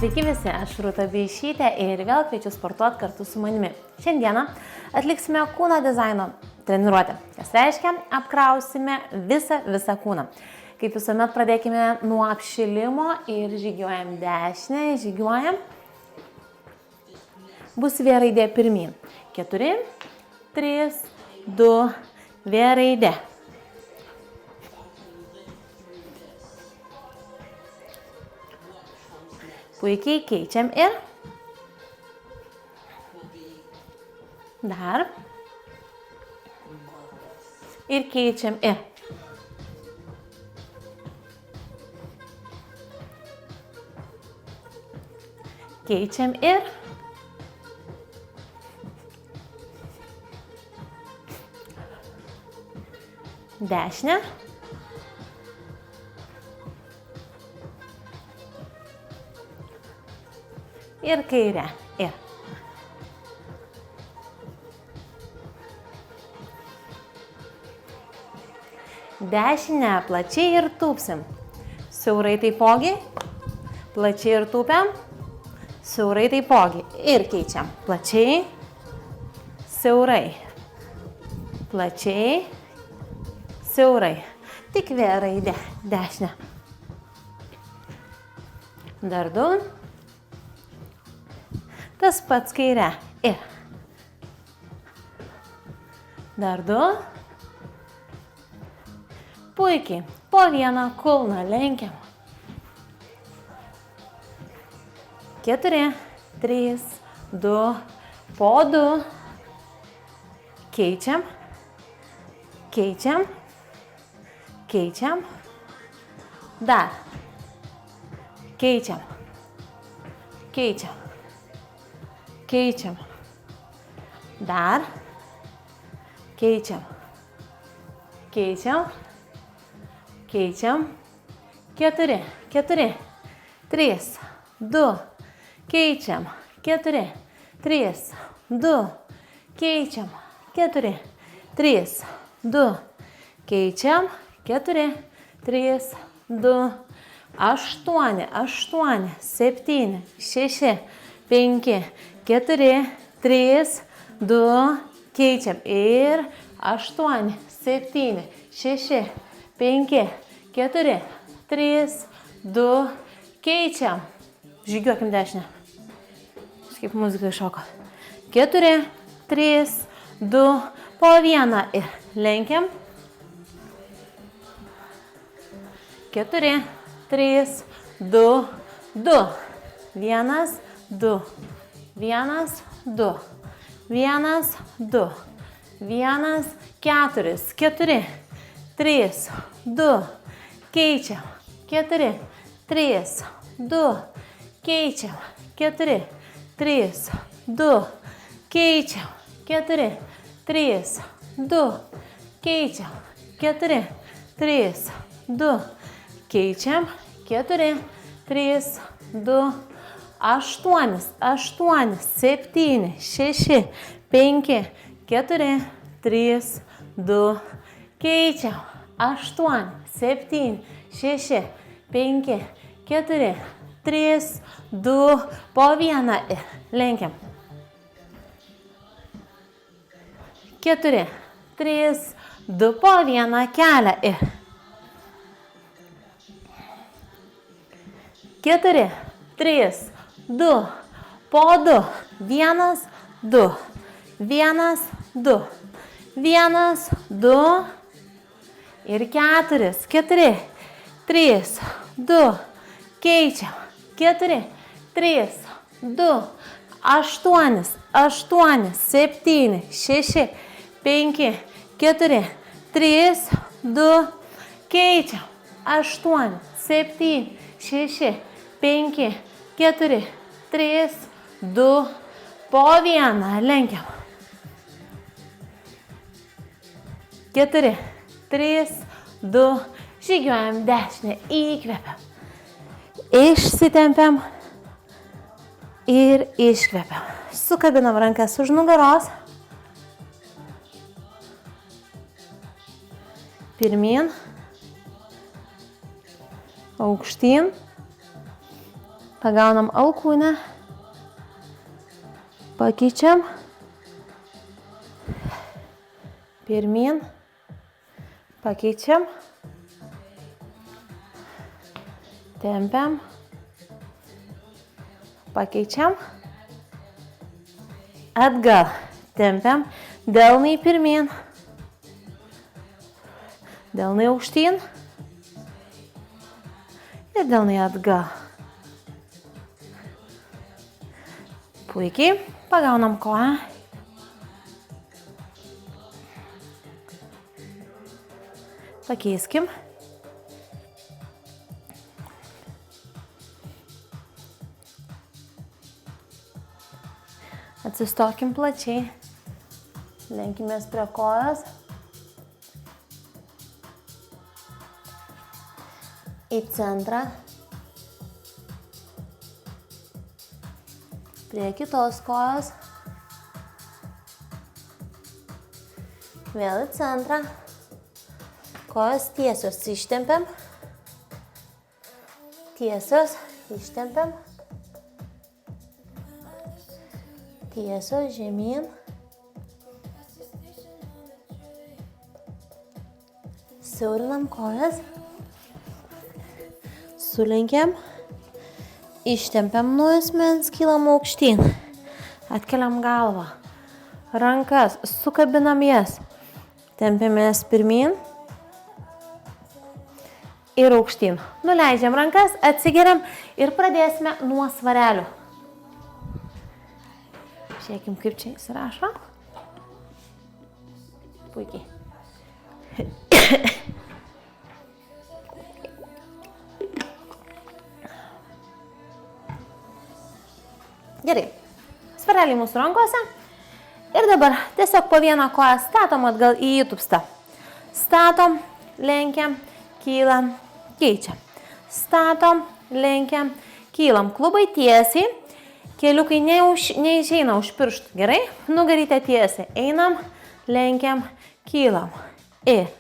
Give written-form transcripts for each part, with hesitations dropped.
Sveiki visi, aš Rūta Beišytė ir vėl kviečiu sportuoti kartu su manimi. Šiandieną atliksime kūno dizaino treniruotę, kas reiškia apkrausime visą kūną. Kaip visuomet pradėkime nuo apšilimo ir žygiuojam dešinę, žygiuojam. Bus V raidė pirmyn. 4, 3, 2, V raidė. Puikiai keičiam ir dar ir keičiam ir keičiam ir dešinę ir kairę ir dešinę plačiai ir tūpsim. Siaurai taipogi, plačiai ir tūpiam, siaurai taipogi ir keičiam. Plačiai, siaurai, plačiai, siaurai. Tik V raidė, dešinę. Dar 2. Tas pats kairę ir dar 2. Puikiai, po vieną kulną lenkiam. 4, 3, 2, po 2. Keičiam, keičiam, keičiam. Dar. Keičiam, keičiam. Keičiam. Dar. Keičiam. Keičiam. Keičiam. 4, 4, 3, 2. Keičiam. 4, 3, 2. Keičiam. 4, 3, 2. Keičiam. 4, 3, 2. 8, 8, 7, 6, 5, 4, 3, 2, keičiam ir 8, 7, 6, 5, 4, 3, 2, keičiam. Žygiuokim dešinę. Kaip muzika iššoko. 4, 3, 2, po vieną ir lenkiam. 4, 3, 2, 2. 1, 2. 1, 2. 1, 2. 1, 4. 4, 3, 2. Keičiam. 4, 3, 2. Keičiam. 4, 3, 2. Keičiam. 4, 3, 2. Keičiam. 4, 3, 2. Keičiam. 4, 3, 2. 8, 8, 7, 6, 5, 4, 3, 2. Keičiam. 8, 7, 6, 5, 4, 3, 2. Po vieną ir lenkiam. 4, 3, 2. Po vieną kelią ir 4, 3, 2, po 2, 1, 2, 1, 2, 1, 2 ir 4, 4, 3, 2, keičiam, 4, 3, 2, 8, 8, 7, 6, 5, 4, 3, 2, keičiam, 8, 7, 6, 5, 4, 3, 2, po vieną lenkiam. 4, 3, 2, žygiuojam dešinę, įkvepiam. Išsitempiam ir iškvepiam. Sukabinam rankas už nugaros. Pirmyn. Aukštyn. Pagaunam alkūnę. Pakeičiam. Pirmyn. Pakeičiam. Tempiam. Pakeičiam. Atgal. Tempiam. Delnai pirmyn. Delnai aukštyn. Ir delnai atgal. Puikiai. Pagaunam koją. Pakeiskim. Atsistokim plačiai. Lenkimės prie kojos. Į centrą. Prie kitos kojos. Vėl į centrą. Kojos tiesios ištempiam. Tiesios ištempiam. Tiesios žemyn. Siaurinam kojas. Sulenkiam. Ištempiam nuo juosmens, kylam aukštyn. Atkeliam galvą. Rankas, sukabinam jas. Tempiamės pirmyn. Ir aukštyn. Nuleidžiam rankas, atsigeriam ir pradėsime nuo svarelių. Žiūrėkim, kaip čia įsirašo. Puikiai. Gerai. Svareliai mūsų rankose. Ir dabar tiesiog po vieną koją statom atgal į įtupstą. Statom, lenkiam, kylam, keičiam. Statom, lenkiam, kylam. Klubai tiesiai. Keliukai neišeina už pirštų. Gerai? Nugarytė tiesiai. Einam, lenkiam, kylam. Ir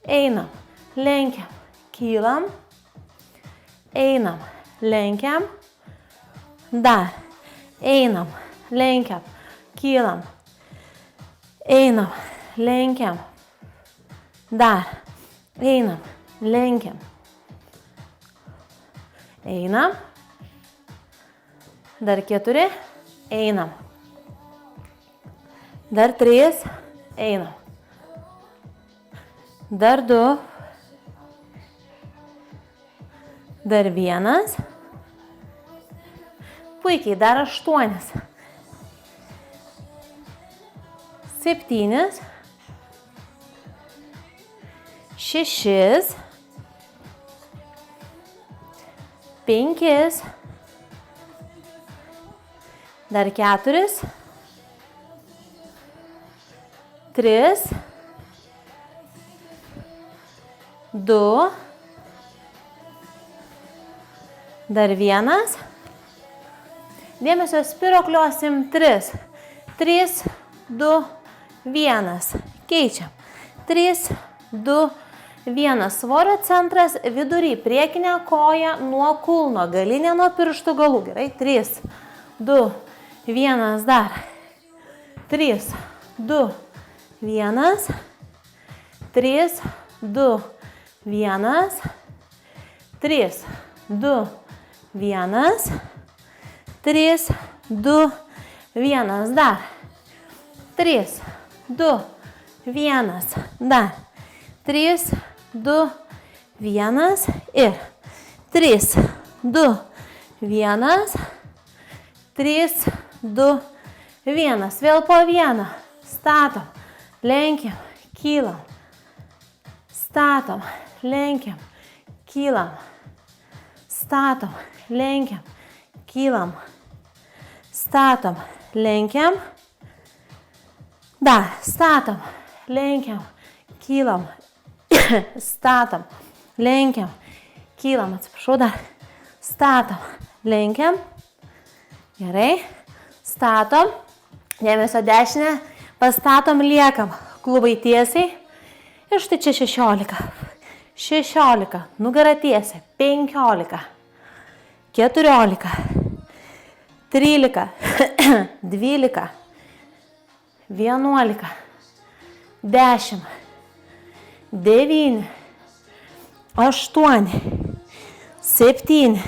einam, lenkiam, kylam. Einam, lenkiam. Dar. Einam, lenkiam, kylam. Einam, lenkiam. Dar. Einam, lenkiam. Einam. Dar 4. Einam. Dar 3. Einam. Dar 2. Dar 1. Puikiai, dar 8. 7. 6. 5. Dar 4. 3. 2. Dar 1. Dėmesio spirokliuosim 3. 3, 2, 1. Keičiam. 3, 2, 1. Svorio centras vidury. Priekinė koja nuo kulno. Galinė nuo pirštų galų. Gerai. 3, 2, 1. Dar. 3, 2, 1. 3, 2, 1. 3, 2, 1. 3, 2, 1. Dar. 3, 2, 1. Dar. 3, 2, 1. Ir. 3, 2, 1. 3, 2, 1. Vėl po vieną. Statom. Lenkiam. Kylam. Statom. Lenkiam. Kylam. Statom. Lenkiam. Kylam. Statom, lenkiam. Dar, statom, lenkiam, kylam. Statom, lenkiam, kylam. Atsiprašau, dar. Statom, lenkiam. Gerai. Statom. Dėmesio dešinę. Pastatom, liekam. Klubai tiesiai. Ir štai čia 16. 16. Nugara tiesiai. 15. 14, 13, 12, 11, 10, 9, 8, 7,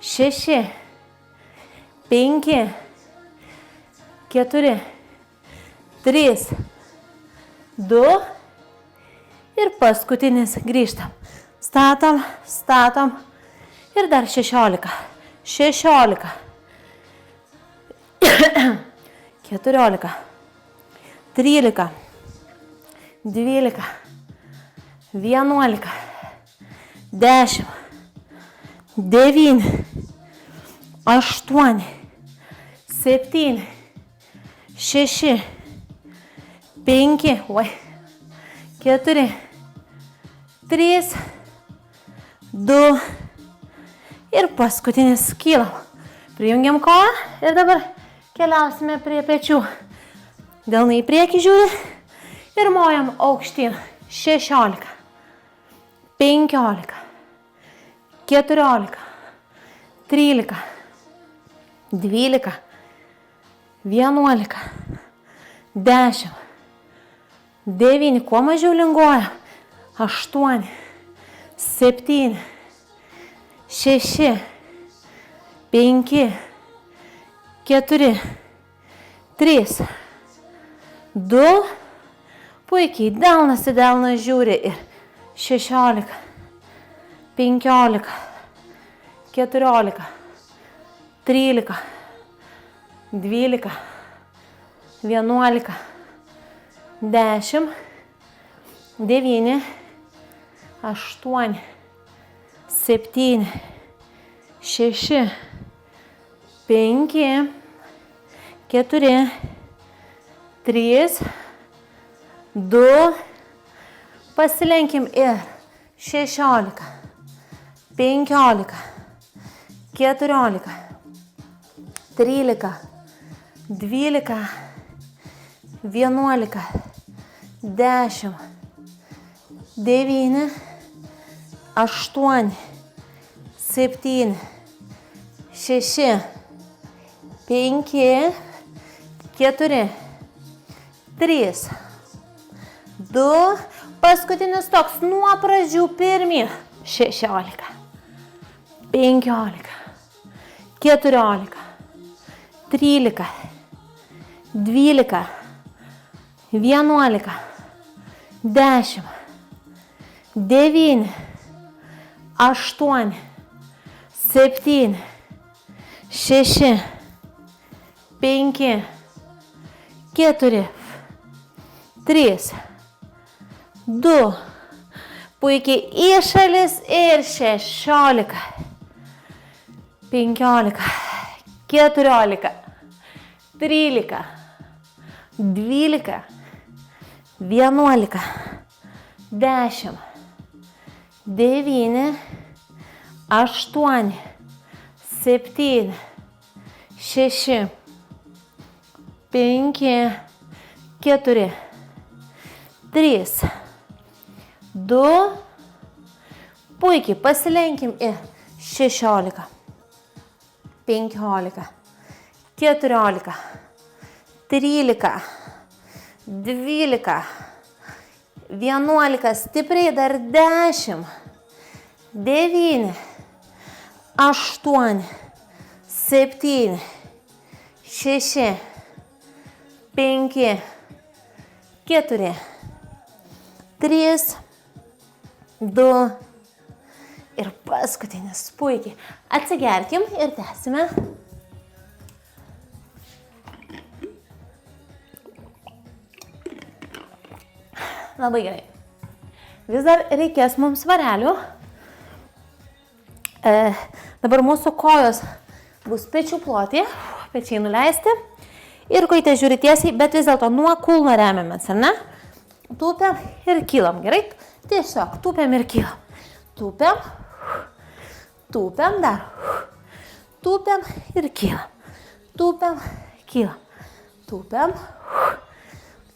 6, 5, 4, 3, 2 ir paskutinis grįžtam. Statom, statom ir dar 16, 16, 14, 13, 12, 11, 10, 9, 8, 7, 6, 5, 4, 3, 2 ir paskutinis kylam. Prijungiam koją ir dabar keliausime prie pečių. Delnai į priekį žiūri ir mojam aukštyn. 16, 15, 14, 13, 12, 11, 10, 9, kuo mažiau linguoja. 8, 7, 6, 5, 4, 3, 2, puikiai, delnas į delną žiūri ir 16, 15, 14, 13, 12, 11, 10, 9, 8, 7, 6, 5, 4, 3, 2, pasilenkim ir 16, 15, 14, 13, 12, 11, 10, 9, 8, 7, 6, 5, 4, 3, 2, paskutinis toks nuo pradžių pirmyn. 16, 15, 14, 13, 12, 11, 10, 9, 8, 7, 6, 5, 4, 3, 2, puikiai į šalis ir 16, 15, 14, 13, 12, 11, 10, 9, 8, 7, 6, 5, 4, 3, 2, puikiai pasilenkim ir 16, 15, 14, 13, 12, 11, stipriai dar 10, 9, 8, 7, 6, 5, 4, 3, 2 ir paskutinis. Puikiai. Atsigerkim ir tęsime. Labai gerai. Vis dar reikės mums svarelių. Dabar mūsų kojos bus pečių plotį, pečiai nuleisti ir kojytė žiūri tiesiai, bet vis dėlto nuo kulno remiamės, ar ne? Tūpiam ir kylam, gerai? Tiesiog tūpiam ir kylam. Tūpiam, tūpiam dar. Tūpiam ir kylam. Tūpiam, kylam. Tūpiam,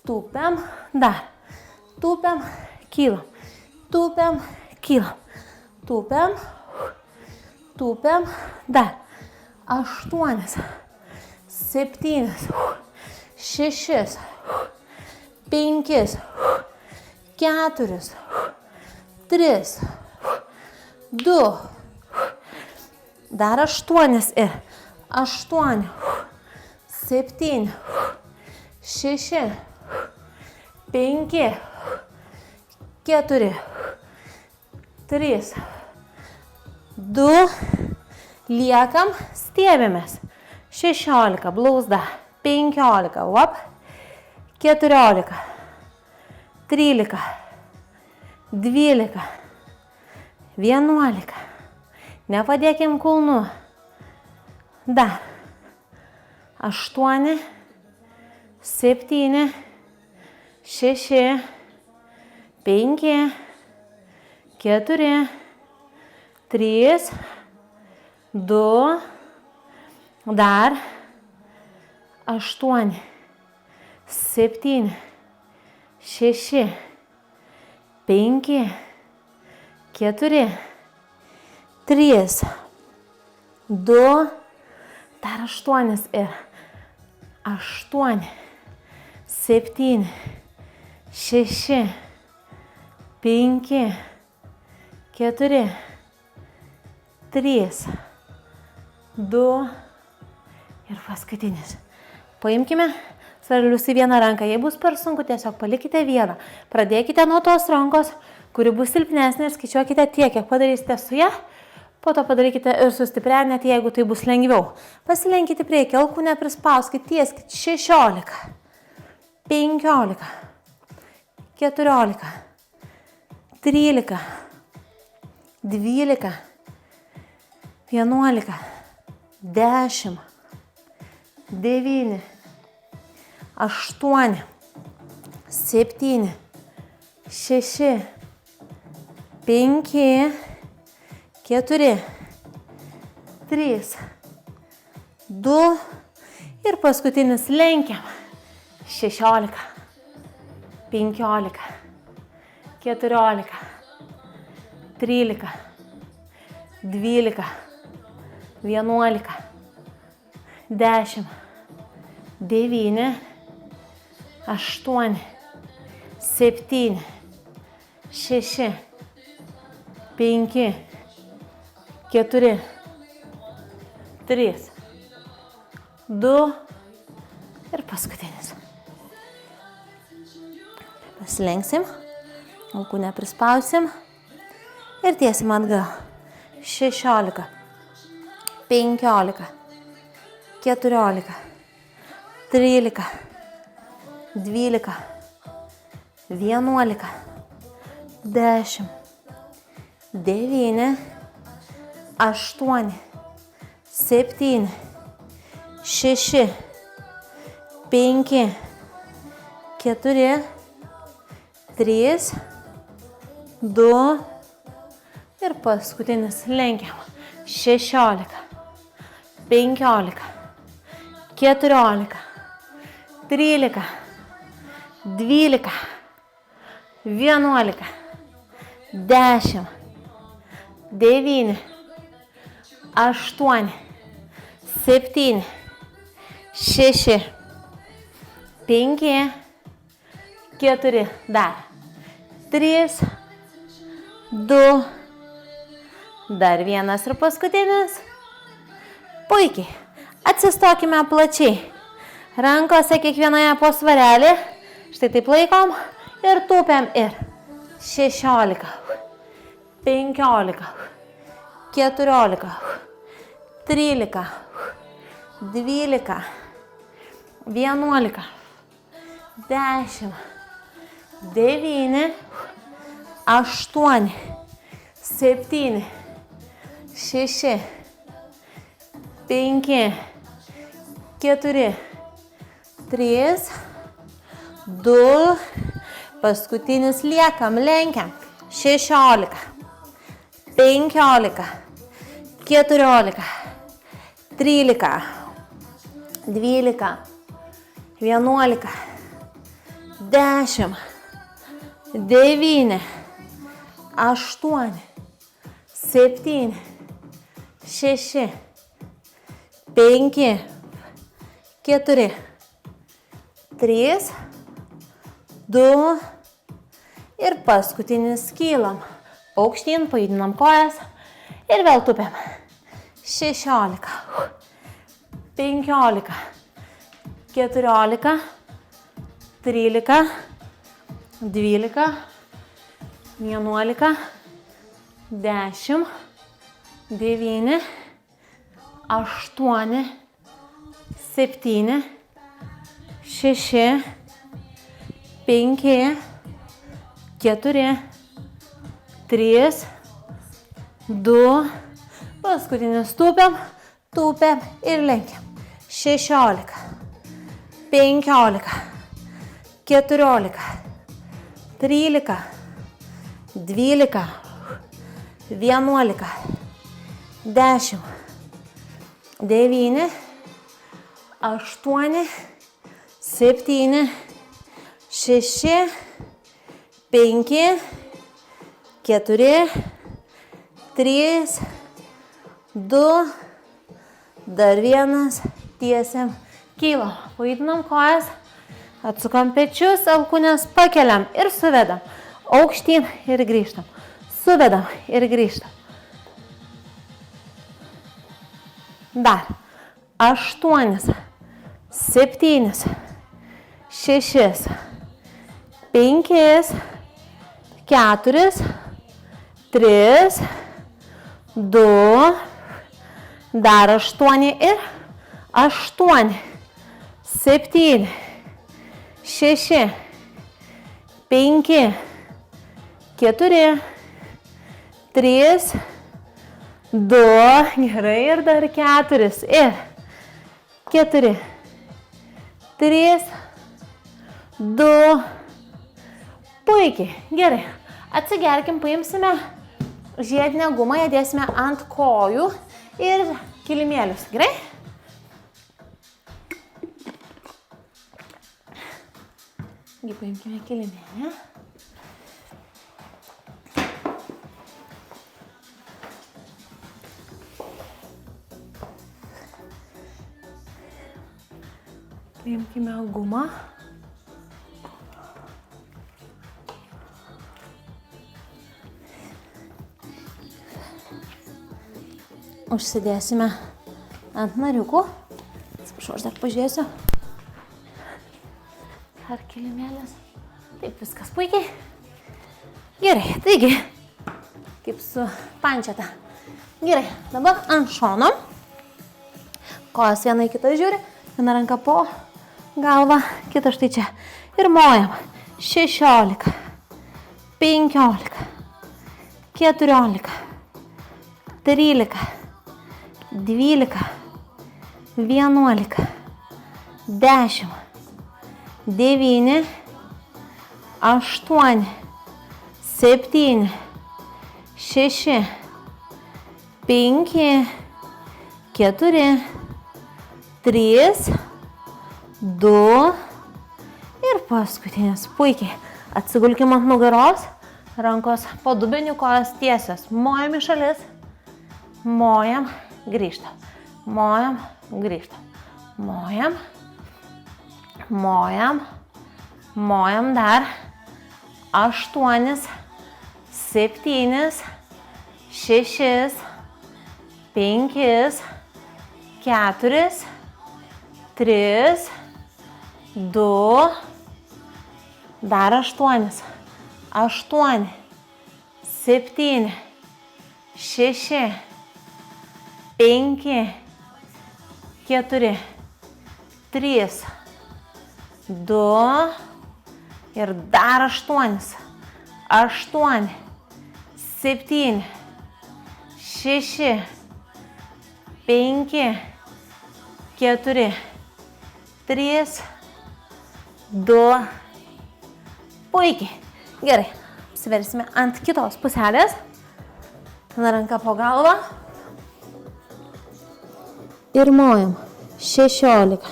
tūpiam, dar. Tūpiam, kylam. Tūpiam, kylam. Tūpiam, tūpiam, dar 8, 7, 6, 5, 4, 3, 2, dar 8 ir 8, 7, 6, 5, 4, 3, 2, liekam, stiebėmės. 16, blauzda, 15, op, 14, 13, 12, 11, nepadėkim kulnų, dar 8, 7, 6, 5, 4, 3, 2, dar 8, 7, 6, 5, 4, 3, 2, dar 8 ir 8, 7, 6, 5, 4, 3, 2 ir paskutinis. Paimkime svarelius į vieną ranką. Jei bus per sunku, tiesiog palikite vieną. Pradėkite nuo tos rankos, kuri bus silpnesnė ir skaičiuokite tiek, kiek padarysite su ją. Po to padarykite ir sustiprinę, net jeigu tai bus lengviau. Pasilenkite priekį, alkūnę prispauskite, tieskite 16, 15, 14, 13, 12, 11, 10, 9, 8, 7, 6, 5, 4, 3, 2 ir paskutinis lenkiam. 16, 15, 14, 13, 12, 11, 10, 9, 8, 7, 6, 5, 4, 3, 2 ir paskutinis. Pasilenksim, alkūnę prispausim ir tiesim atgal. 16, 15, 14, 13, 12, 11, 10, 9, 8, 7, 6, 5, 4, 3, 2 ir paskutinis lenkiam. 16, 15, 14, 13, 12, 11, 10, 9, 8, 7, 6, 5, 4, dar 3, 2, dar vienas ir paskutinis. Puikiai. Atsistokime plačiai. Rankose kiekvienoje po svarelį. Štai taip laikom ir tūpiam ir 16, 15, 14, 13, 12, 11, 10, 9, 8, 7, 6, 5, 4, 3, 2, paskutinis liekam, lenkiam. 16, 15, 14, 13, 12, 11, 10, 9, 8, 7, 6, 5, 4, 3, 2 ir paskutinis kylam. Aukštyn, pajudinam kojas ir vėl tupiam. 16, 15, 14, 13, 12, 11, 10, 9, 8, 7, 6, 5, 4, 3, 2, paskutinis tupiam, tupiam ir lenkiam. 16, 15, 14, 13, 12, 11, 10, 9, 8, 7, 6, 5, 4, 3, 2, dar vienas, tiesiam, kylam, pajudinam kojas, atsukam pečius, alkūnes pakeliam ir suvedam, aukštyn ir grįžtam, suvedam ir grįžtam. Dar 8, 7, 6, 5, 4, 3, 2, dar 8 ir 8, 7, 6, 5, 4, 3, 2, gerai, ir dar 4, ir 4, 3, 2, puikiai, gerai, atsigerkim, paimsime žiedinę gumą, ją dėsime ant kojų ir kilimėlius, gerai? Paimkime kilimėlį. Paimkime gumą. Užsidėsime ant nariukų. Atsiprašau, aš dar pažiūrėsiu. Ar kilimėlis? Taip, viskas puikiai. Gerai, taigi, kaip su pančeta. Gerai, dabar ant šono. Kojas viena į kitą žiūri. Viena ranka po galvą, kita štai čia. Ir mojam. 16, 15, 14, 13, 12, 11, 10, 9, 8, 7, 6, 5, 4, 3, 2 ir paskutinis. Puikiai. Atsigulkim ant nugaros, rankos po dubeniu, kojas tiesios. Mojam į šalis, mojam, grįžtam. Mojam, grįžtam. Mojam, mojam, mojam dar. 8, 7, 6, 5, 4, 3, 2, dar 8, 8, 7, 6, 5, 4, 3, 2 ir dar 8, 8, 7, 6, 5, 4, 3, 2. Puikiai. Gerai. Apsiversime ant kitos puselės. Viena ranka po galvą. Ir mojam. 16,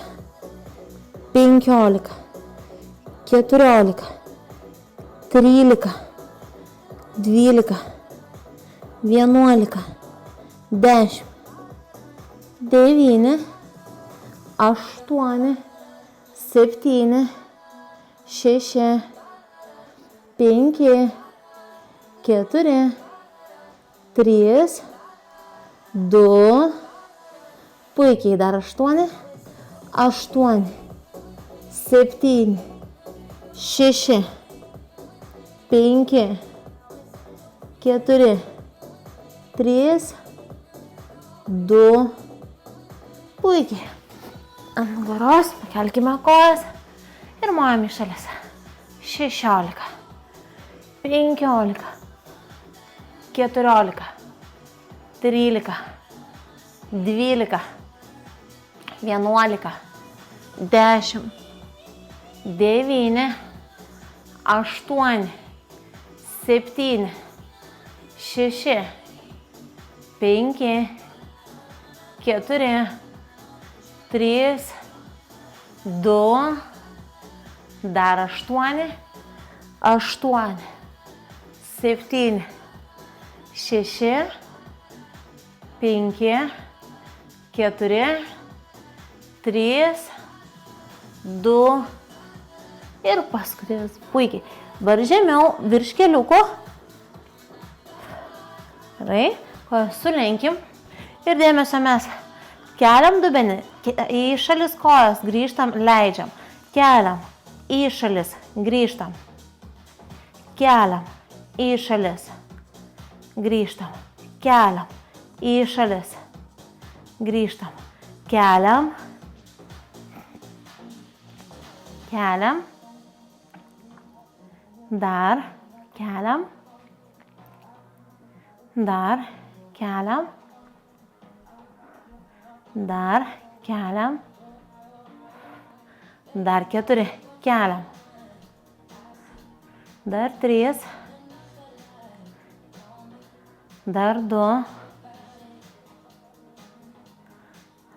15, 14, 13, 12, 11, 10, 9, 8, 7, 6, 5, 4, 3, 2, puikiai, dar 8, 8, 7, 6, 5, 4, 3, 2, puikiai. Ant nugaros pakelkime kojas ir mojam į šalis. 16, 15, 14, 13, 12, 11, 10, 9, 8, 7, 6, 5, 4, 3, 2, dar 8, 8, 7, 6, 5, 4, 3, 2 ir paskutinis. Puikiai. Dabar žemiau virš keliuko. Gerai. Kojas sulenkim. Ir dėmesio mes keliam dubenį. Į šalis kojas grįžtam, leidžiam. Keliam. Į šalis. Grįžtam. Keliam. Į šalis. Grįžtam. Keliam. Į šalis. Grįžtam. Keliam. Keliam. Dar. Keliam. Dar. Keliam. Dar. Keliam. Dar 4. Keliam. Dar 3. Dar 2.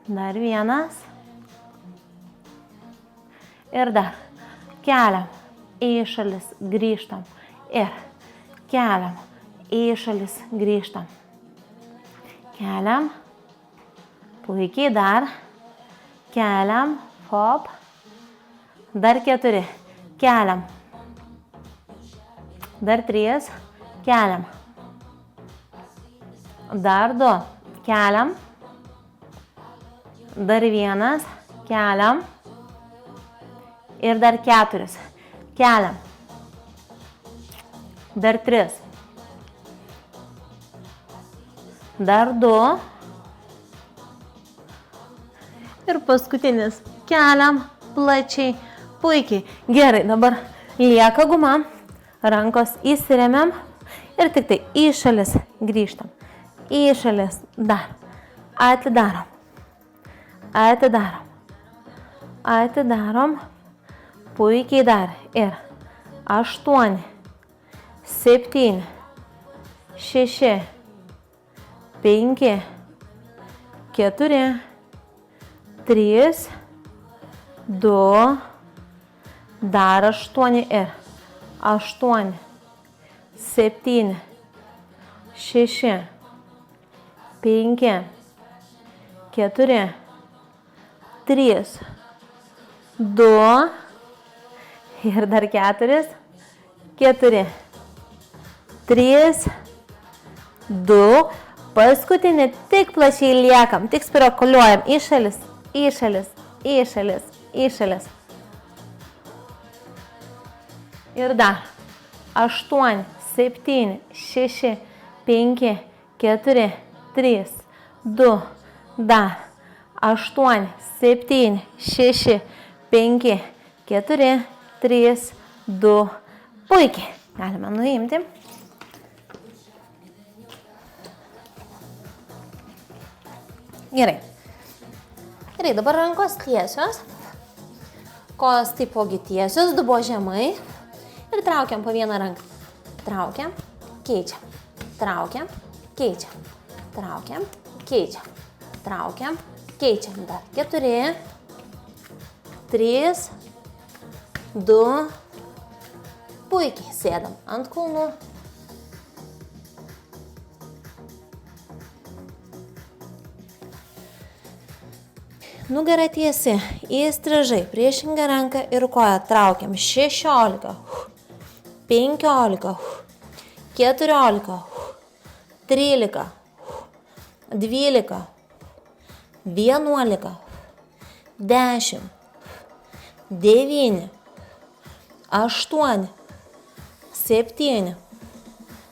Dar 1. Ir dar. Keliam. Į šalis. Grįžtam. Ir keliam. Į šalis. Grįžtam. Keliam. Puikiai. Dar. Keliam. Hop. Dar 4. Keliam. Dar 3. Keliam. Dar 2. Keliam. Dar 1. Keliam. Ir dar 4. Keliam. Dar 3. Dar 2. Ir paskutinis. Keliam plačiai. Puikiai. Gerai, dabar lieka guma. Rankos įsiremiam. Ir tik tai į šalis grįžtam. Į šalis. Dar. Atidarom. Atidarom. Atidarom. Puikiai dar. Ir 8, 7, 6, 5, 4, 3, 2, dar 8 ir 8, 7, 6, 5, 4, 3, 2 ir dar 4, 4, 3, 2. Paskutinį tik plačiai liekam, tik spirakuliuojam į šalis, į šalis, į šalis, į šalis. Ir dar 8, 7, 6, 5, 4, 3, 2, dar 8, 7, 6, 5, 4, 3, 2. Puikiai. Galime nuimti. Gerai. Gerai, dabar rankos tiesios. Kojos taipogi tiesios, dubuo žemai. Ir traukiam po vieną ranką. Traukiam, keičiam. Traukiam, keičiam. Traukiam, keičiam. Traukiam, keičiam. Dar 4, 3, 2. Puikiai. Sėdam ant kulnų. Nugara tiesi, įstrižai, priešingą ranką ir koją traukiam. 16, 15, 14, 13, 12, 11, 10, 9, 8, 7,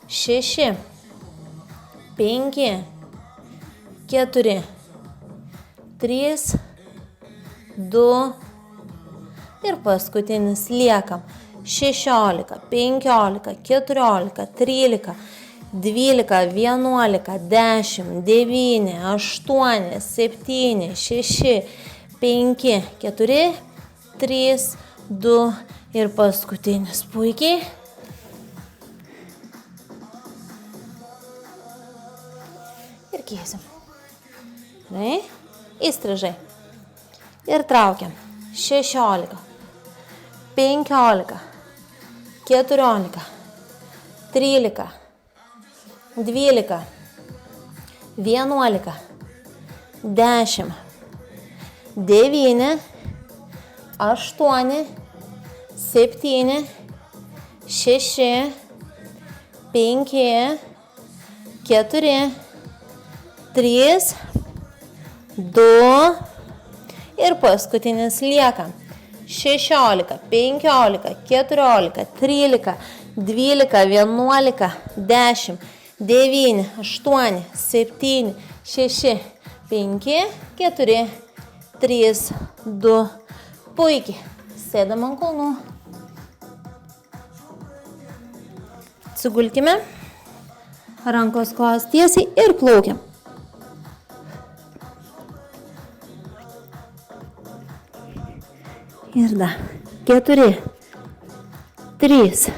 6, 5, 4, 3, 2 ir paskutinis liekam. 16, 15, 14, 13, 12, 11, 10, 9, 8, 7, 6, 5, 4, 3, 2 ir paskutinis. Puikiai. Ir keisim. Gerai. Įstrižai. Ir traukiam. 16, 15, 14, 13, 12, 11, 10, 9, 8, 7, 6, 5, 4, 3, 2 ir paskutinis lieka. 16, 15, 14, 13, 12, 11, 10, 9, 8, 7, 6, 5, 4, 3, 2. Puikiai. Sėdam ant kulnų. Atsigulkime. Rankos kojos tiesiai ir plaukiam. Ir dar 4, 3,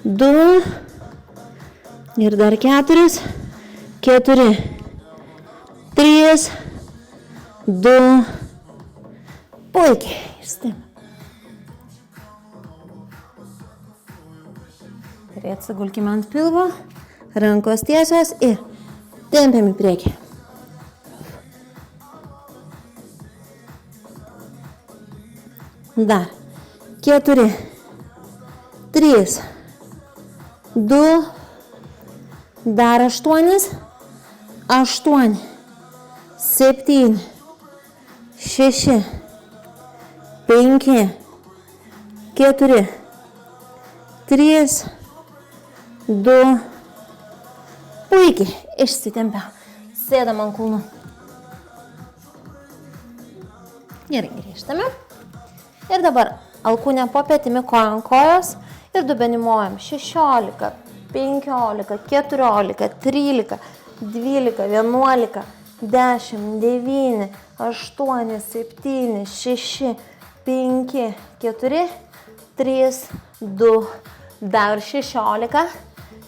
2, ir dar 4, 4, 3, 2, puikiai. Išstim. Ir atsigulkime ant pilvo, rankos tiesios ir tempiam į priekį. Dar 4, 3, 2, dar 8, 8, 7, 6, 5, 4, 3, 2, puikiai, išsitempia, sėdam ant kulnų. Gerai, grįžtame. Ir dabar alkūnė po petimi, koja ant kojos ir dubenimojam. 16, 15, 14, 13, 12, 11, 10, 9, 8, 7, 6, 5, 4, 3, 2, dar 16,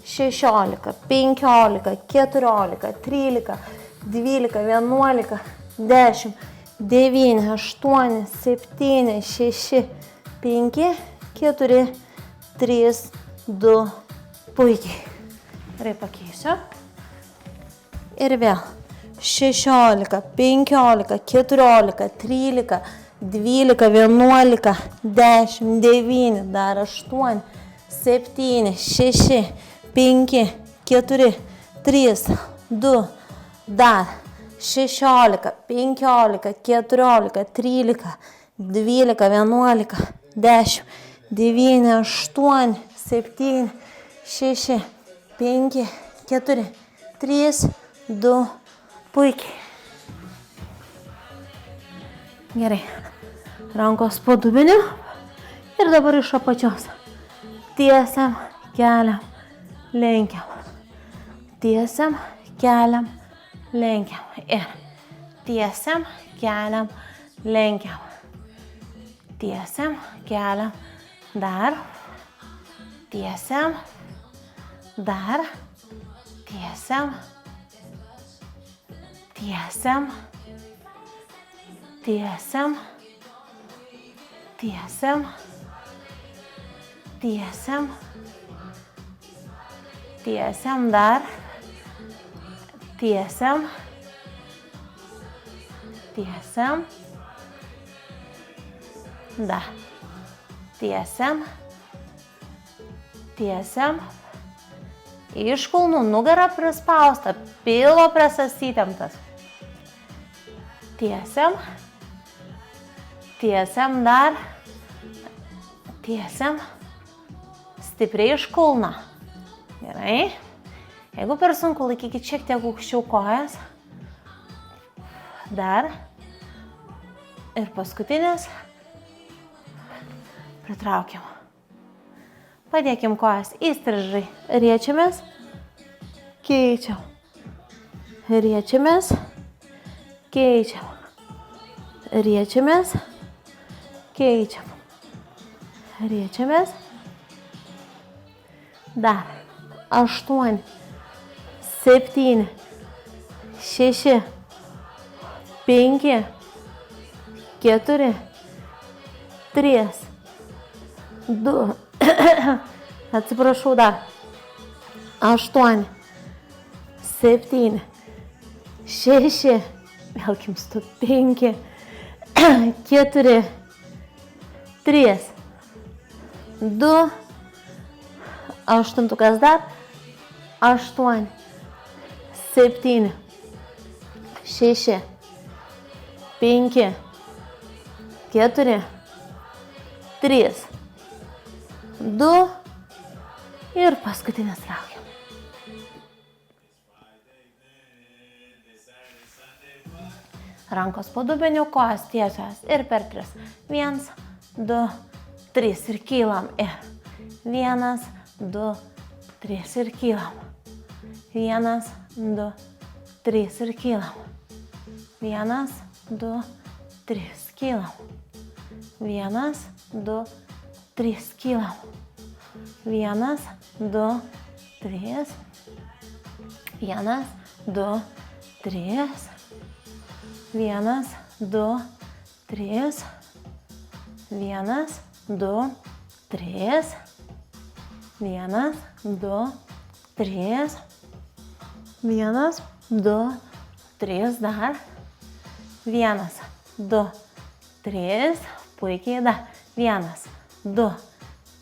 16, 15, 14, 13, 12, 11, 10, 9, 8, 7, 6, 5, 4, 3, 2, puikiai. Gerai, pakeisiu. Ir vėl. 16, 15, 14, 13, 12, 11, 10, 9, dar 8, 7, 6, 5, 4, 3, 2, dar 16, 15, 14, 13, 12, 11, 10, 9, 8, 7, 6, 5, 4, 3, 2, puikiai. Gerai. Rankos po dubeniu. Ir dabar iš apačios. Tiesiam, keliam, lenkiam. Tiesiam, keliam, lenkiam. Ir tiesiam, keliam, lenkiam. Tiesiam, keliam, dar. Tiesiam, dar. Tiesiam, tiesiam, tiesiam, tiesiam, tiesiam, tiesiam, dar. Tiesiam, tiesiam, dar, tiesiam, tiesiam, iš kulnų nugara prispausta, pilvo presas įtemptas, tiesiam, tiesiam dar, tiesiam, stipriai iš kulno, gerai, jeigu per sunku, laikykit šiek tiek aukščiau kojas, dar, ir paskutinis, pritraukiam. Padėkim kojas įstrižai. Riečiamės, keičiam. Riečiamės, keičiam. Riečiamės, keičiam. Riečiamės. Dar. 8, 7, 6, 5, 4, 3, 2, atsiprašau dar, 8, 7, 6, vėl kimstu, 5, 4, 3, 2, 8 dar, 8, 7, 6, 5, 4, 3, 2 ir paskutinis traukiam. Rankos po dubeniu, kojos tiesios ir per 3. 1, 2, 3 ir kylam. 1, 2, 3 ir kylam. 1, 2, 3 ir kylam. 1, 2, 3 kylam. 1, 2, 3 kylam. 1, 2, 3. 1, 2, 3. 1, 2, 3. 1, 2, 3. 1, 2, 3. 1, 2, 3 dar. 1, 2, 3. Puikiai dar. 1, 2,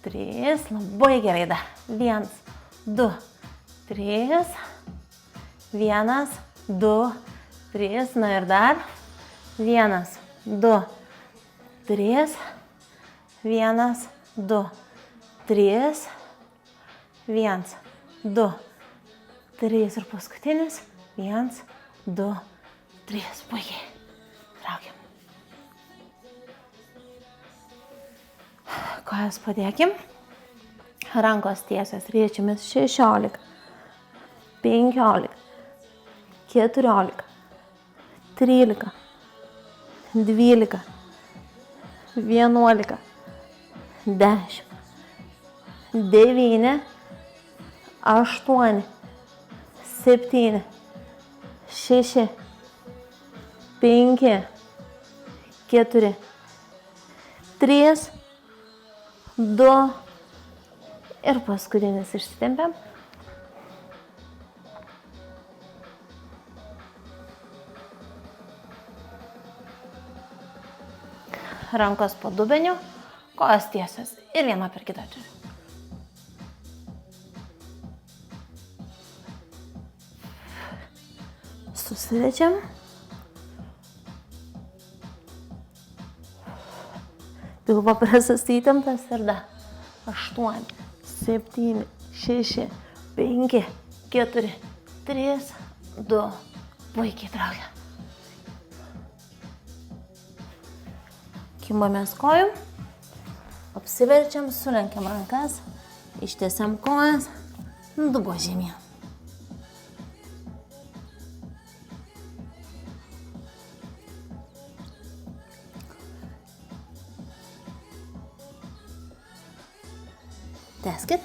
3. Labai gerai dar. 1, 2, 3. 1, 2, 3. Na ir dar. 1, 2, 3. 1, 2, 3. 1, 2, 3 ir paskutinis. 1, 2, 3. Puikiai. Traukiam. Kojas padėkim. Rankos tiesios, riečiamės 16, 15, 14, 13, 12, 11, 10, 9, 8, 7, 6, 5, 4, 3, 2 ir paskutinis išsitempiam. Rankos po dubeniu, kojos tiesios ir viena per kitą. Susirečiam. Pilvo presas įtemptas ir dar. 8, 7, 6, 5, 4, 3, 2. Puikiai traukia. Kimbamės kojų. Apsiverčiam, sulenkiam rankas. Ištiesiam kojas. Dubuo žemyn. Tęskit.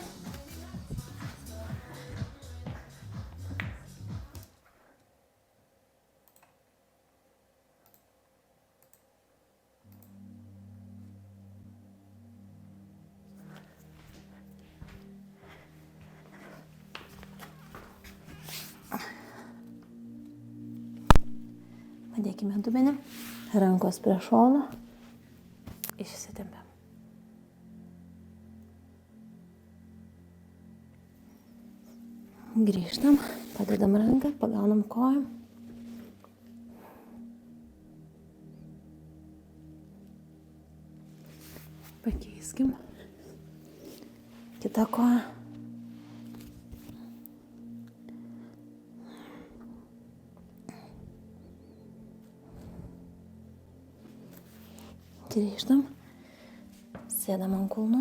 Padėkime dubenį. Rankos prie šono. Išsitempiam. Grįžtam. Padedam ranką, pagaunam kojom. Pakeiskim. Kita koja. Grįžtam. Sėdam ant kulnų.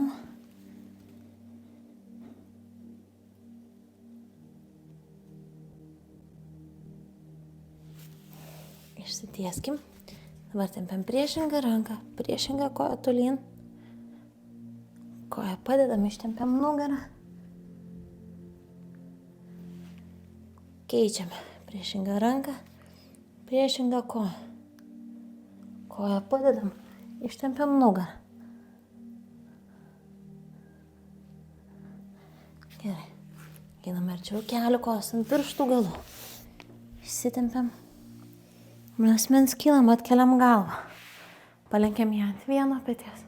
Išsitieskim. Dabar tempiam priešingą ranką, priešingą koją tolyn. Koją padedam, ištempiam nugarą. Keičiam priešingą ranką, priešingą koją. Koją padedam, ištempiam nugarą. Gerai. Einam arčiau kelių, kojos ant pirštų galų. Išsitempiam. Asmens kylam, atkeliam galvą. Palenkiam ją ant vieno peties.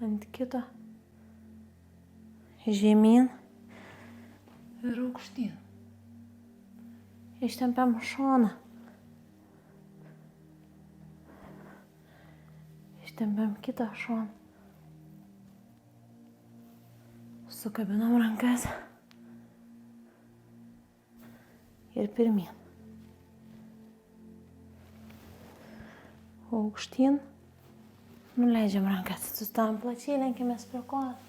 Ant kito. Žemyn. Ir aukštyn. Ištempiam šoną. Ištempiam kitą šoną. Sukabinam rankas. Ir pirmyn. Aukštyn. Nuleidžiam rankas. Sustojam plačiai, lenkimės prie kojos.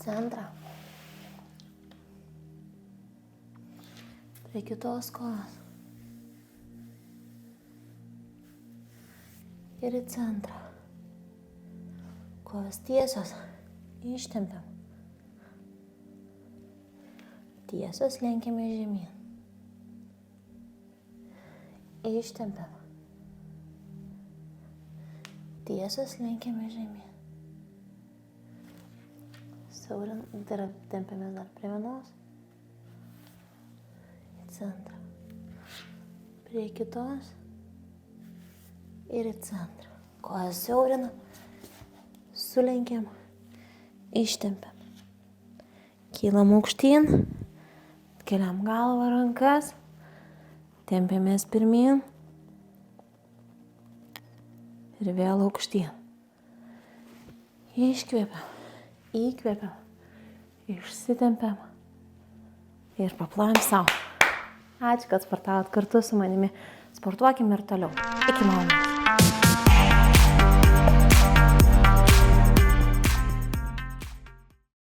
Centrą. Prie kitos kojos. Ir į centrą. Kojos tiesios. Ištempiam. Tiesios lenkiame žemyn. Ištempiam. Tiesios lenkiame žemyn. Tempiamės dar prie vienos. Į centrą. Prie kitos. Ir į centrą. Kojas siaurinam. Sulenkiam. Ištempiam. Kylam aukštyn. Keliam galvą, rankas. Tempiamės pirmyn. Ir vėl aukštyn. Iškvėpiam. Įkvėpiam. Išsitempiam. Ir paplojam savo. Ačiū, kad sportavot kartu su manimi. Sportuokim ir toliau. Iki malonaus.